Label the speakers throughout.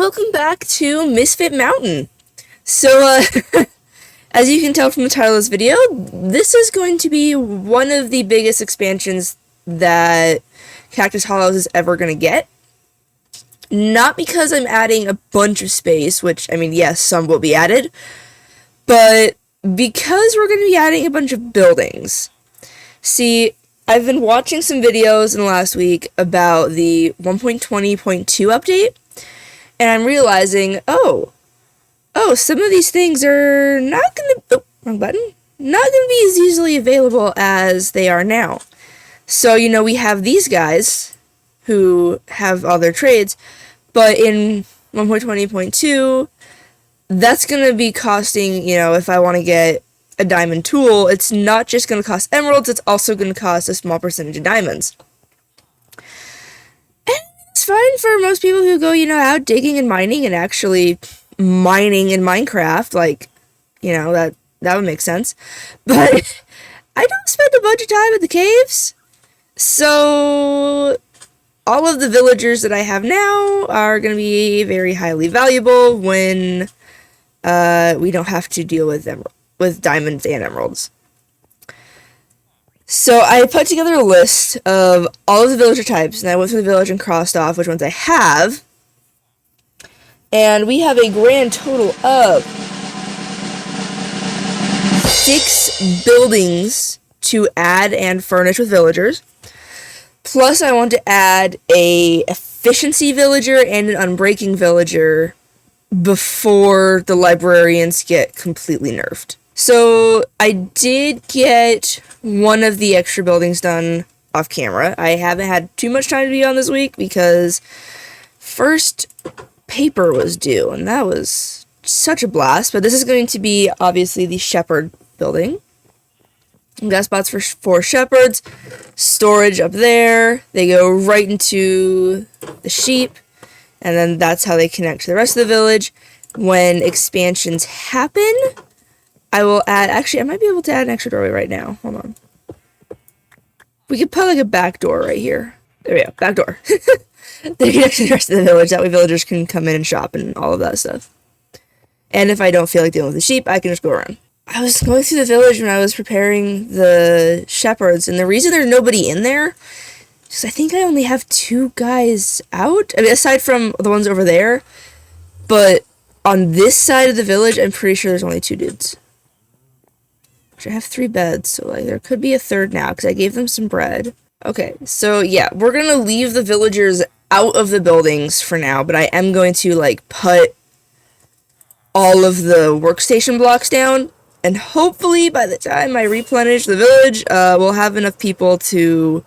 Speaker 1: welcome back to Misfit Mountain. So, as you can tell from the title of this video, this is going to be one of the biggest expansions that Cactus Hollows is ever going to get. Not because I'm adding a bunch of space, which, I mean, yes, some will be added, but because we're going to be adding a bunch of buildings. See, I've been watching some videos in the last week about the 1.20.2 update, and I'm realizing, oh, some of these things are not going to, wrong button, not going to be as easily available as they are now. So, you know, we have these guys who have all their trades, but in 1.20.2, that's going to be costing, you know, if I want to get a diamond tool, it's not just going to cost emeralds, it's also going to cost a small percentage of diamonds. And it's fine for most people who go, you know, out digging and mining and actually mining in Minecraft, like, you know, that would make sense. But I don't spend a bunch of time at the caves, so all of the villagers that I have now are going to be very highly valuable when we don't have to deal with them with diamonds and emeralds. So I put together a list of all of the villager types, and I went through the village and crossed off which ones I have. And we have a grand total of 6 buildings to add and furnish with villagers. Plus I want to add a efficiency villager and an unbreaking villager before the librarians get completely nerfed. So I did get one of the extra buildings done off camera. I haven't had too much time to be on this week because first paper was due, and that was such a blast. But this is going to be obviously the shepherd building. We've got spots for 4 shepherds, storage up there. They go right into the sheep, and then that's how they connect to the rest of the village. When expansions happen, I will add, actually, I might be able to add an extra doorway right now. Hold on. We could put like a back door right here. There we go, back door. They connect to the rest of the village. That way villagers can come in and shop and all of that stuff. And if I don't feel like dealing with the sheep, I can just go around. I was going through the village when I was preparing the shepherds, and the reason there's nobody in there is I think I only have 2 guys out. I mean, aside from the ones over there, but on this side of the village, I'm pretty sure there's only 2 dudes. Which I have 3 beds, so like there could be a 3rd now because I gave them some bread. Okay, so yeah, we're gonna leave the villagers out of the buildings for now, but I am going to like put all of the workstation blocks down, and hopefully by the time I replenish the village, we'll have enough people to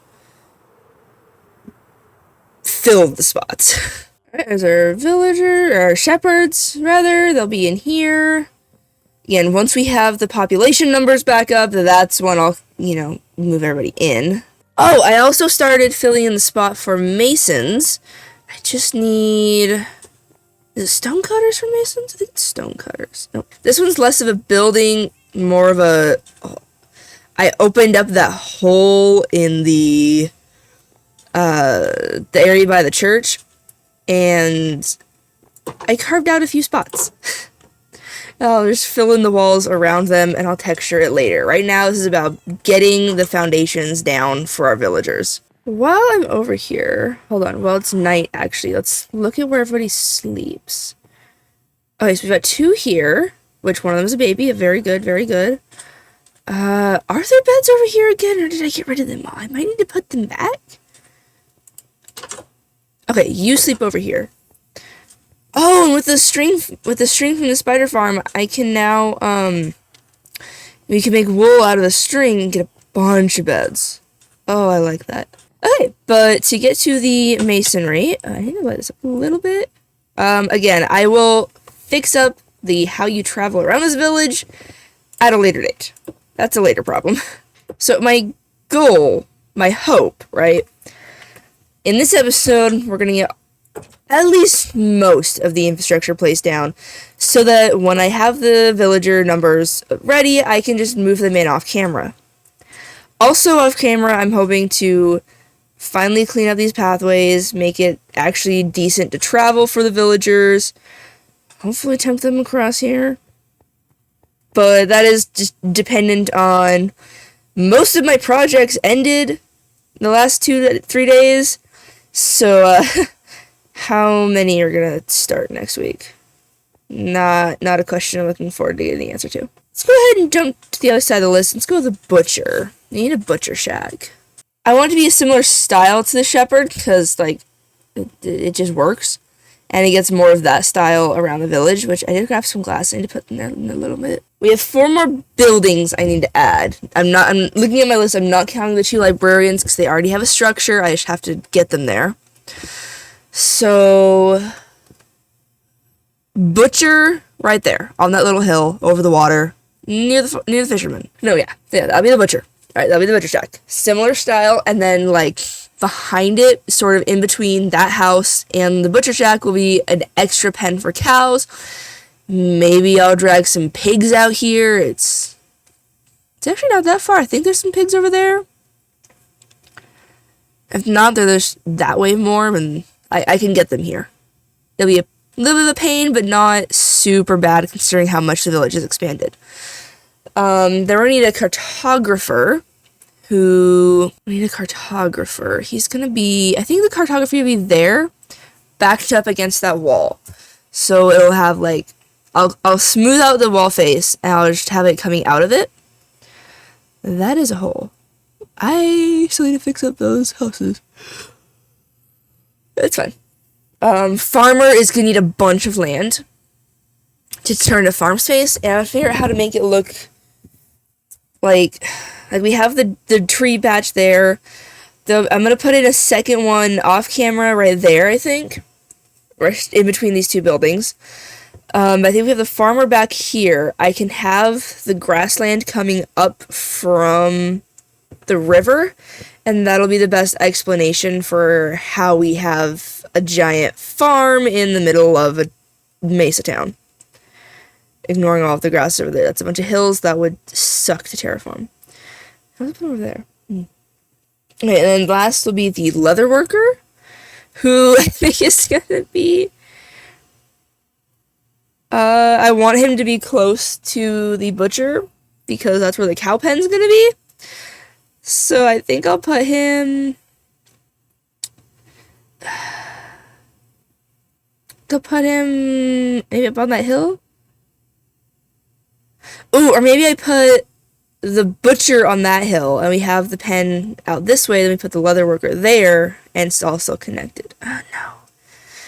Speaker 1: fill the spots. Alright, there's our shepherds, rather. They'll be in here. Again, once we have the population numbers back up, that's when I'll, you know, move everybody in. Oh, I also started filling in the spot for masons. I just need... Is it stone cutters for masons? I think it's stone cutters. Nope. This one's less of a building, more of a... Oh, I opened up that hole in the area by the church, and I carved out a few spots. I'll just fill in the walls around them, and I'll texture it later. Right now, this is about getting the foundations down for our villagers. While I'm over here, hold on, well, it's night, actually. Let's look at where everybody sleeps. Okay, so we've got 2 here, which one of them is a baby. Very good, very good. Are there beds over here again, or did I get rid of them all? I might need to put them back. Okay, you sleep over here. Oh, and with the string from the spider farm, I can now, we can make wool out of the string and get a bunch of beds. Oh, I like that. Okay, but to get to the masonry, I need to light this up a little bit. Again, I will fix up the how you travel around this village at a later date. That's a later problem. So my goal, my hope, right? In this episode, we're going to get at least most of the infrastructure placed down so that when I have the villager numbers ready, I can just move them in off camera. Also off camera, I'm hoping to finally clean up these pathways, make it actually decent to travel for the villagers. Hopefully tempt them across here. But that is just dependent on most of my projects ended the last 2 to 3 days. So, how many are gonna start next week? Not a question I'm looking forward to getting the answer to. Let's go ahead and jump to the other side of the list. Let's go with the butcher. I need a butcher shack. I want it to be a similar style to the shepherd because, like, it just works. And it gets more of that style around the village, which I did grab some glass I need to put in there in a little bit. We have 4 more buildings I need to add. I'm looking at my list, I'm not counting the 2 librarians because they already have a structure. I just have to get them there. So, butcher right there on that little hill over the water near the fisherman. No, yeah, that'll be the butcher. All right, that'll be the butcher shack. Similar style, and then like behind it, sort of in between that house and the butcher shack, will be an extra pen for cows. Maybe I'll drag some pigs out here. It's actually not that far. I think there's some pigs over there. If not, they're just that way more, and I can get them here. It'll be a little bit of a pain, but not super bad considering how much the village has expanded. Then we need a cartographer. He's gonna be, I think the cartography will be there, backed up against that wall. So it'll have like, I'll smooth out the wall face and I'll just have it coming out of it. That is a hole. I still need to fix up those houses. It's fine. Farmer is gonna need a bunch of land to turn to farm space, and I'll figure out how to make it look like we have the tree patch there. I'm gonna put in a second one off camera right there, I think, right in between these 2 buildings. I think we have the farmer back here. I can have the grassland coming up from the river, and that'll be the best explanation for how we have a giant farm in the middle of a mesa town. Ignoring all of the grass over there. That's a bunch of hills that would suck to terraform. How's it over there? Okay, and then last will be the leather worker, who I think is gonna be... I want him to be close to the butcher, because that's where the cow pen's gonna be. So I think I'll put him... maybe up on that hill? Ooh, or maybe I put the butcher on that hill, and we have the pen out this way, then we put the leather worker there, and it's also connected. Oh, no.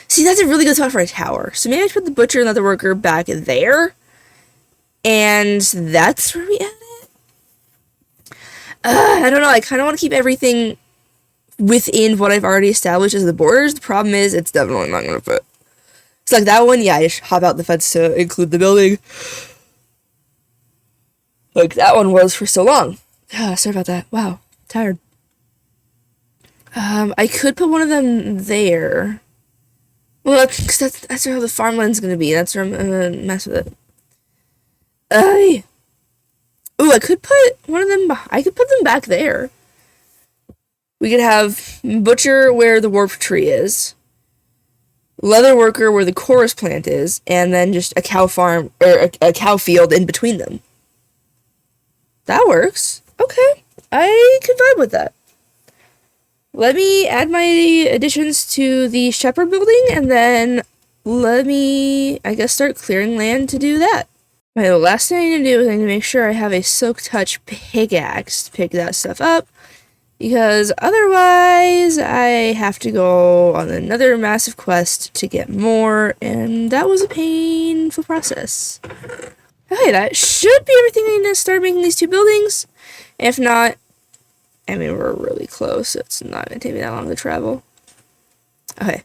Speaker 1: See, that's a really good spot for a tower. So maybe I put the butcher and leather worker back there, and that's where we add it? I don't know, I kind of want to keep everything within what I've already established as the borders. The problem is, it's definitely not going to fit. It's like that one, yeah, I just hop out the fence to include the building. Like that one was for so long. Sorry about that. Wow, tired. I could put one of them there. Well, because that's where the farmland's gonna be. That's where I'm gonna mess with it. Ooh, I could put one of them. I could put them back there. We could have butcher where the warp tree is, leather worker where the chorus plant is, and then just a cow farm or a cow field in between them. That works. Okay, I can vibe with that. Let me add my additions to the shepherd building, and then let me, I guess, start clearing land to do that. Okay, the last thing I need to do is I need to make sure I have a silk touch pickaxe to pick that stuff up, because otherwise I have to go on another massive quest to get more, and that was a painful process. Okay, that should be everything I need to start making these 2 buildings. If not, I mean, we're really close, so it's not going to take me that long to travel. Okay.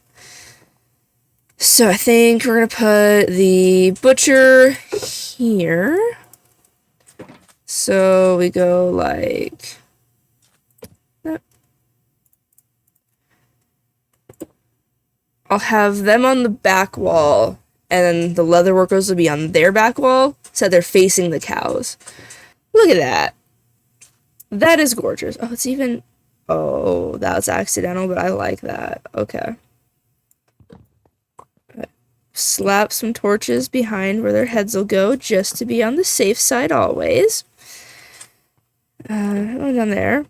Speaker 1: So I think we're going to put the butcher here. So we go like that. I'll have them on the back wall, and then the leather workers will be on their back wall, so they're facing the cows. Look at that. That is gorgeous. Oh, it's even... Oh, that was accidental, but I like that. Okay. Slap some torches behind where their heads will go, just to be on the safe side always. Down there.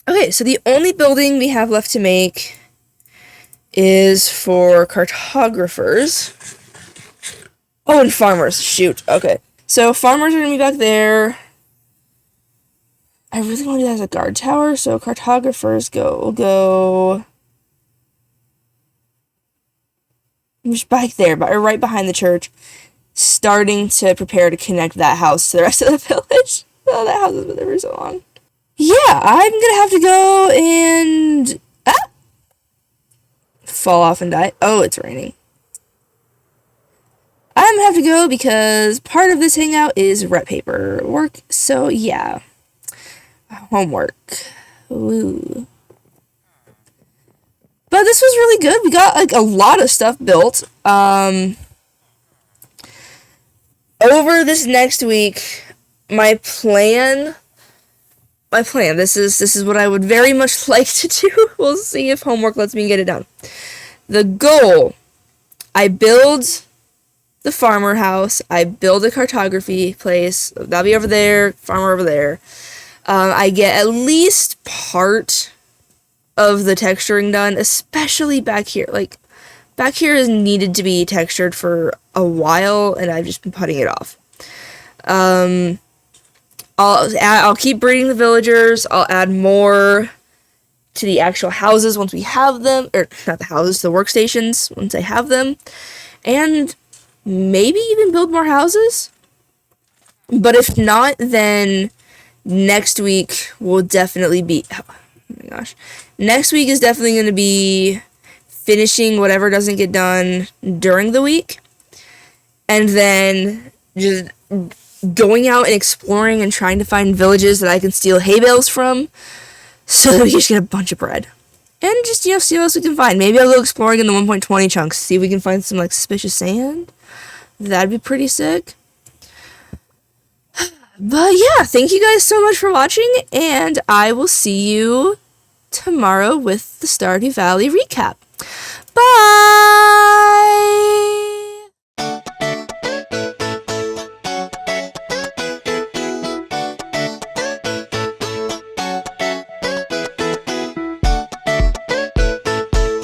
Speaker 1: Okay, so the only building we have left to make is for cartographers. Oh, and farmers. Shoot. Okay. So farmers are going to be back there. I really want to do that as a guard tower, so cartographers go just back there, but right behind the church, starting to prepare to connect that house to the rest of the village. Oh, that house has been there for so long. Yeah, I'm gonna have to go and fall off and die. Oh, it's raining. I'm gonna have to go because part of this hangout is rep paper work. So yeah, homework. Ooh. But this was really good. We got like a lot of stuff built. Over this next week, my plan. This is what I would very much like to do. We'll see if homework lets me get it done. The goal: I build the farmer house. I build a cartography place. That'll be over there. Farmer over there. I get at least part of the texturing done, especially back here. Like, back here is needed to be textured for a while, and I've just been putting it off. I'll keep breeding the villagers. I'll add more to the actual houses once we have them, or not the houses, the workstations once I have them, and maybe even build more houses. But if not, then next week will definitely be. Oh my gosh. Next week is definitely going to be finishing whatever doesn't get done during the week. And then just going out and exploring and trying to find villages that I can steal hay bales from so that we can just get a bunch of bread. And just, see what else we can find. Maybe I'll go exploring in the 1.20 chunks, see if we can find some, like, suspicious sand. That'd be pretty sick. But yeah, thank you guys so much for watching, and I will see you tomorrow with the Stardew Valley recap. Bye!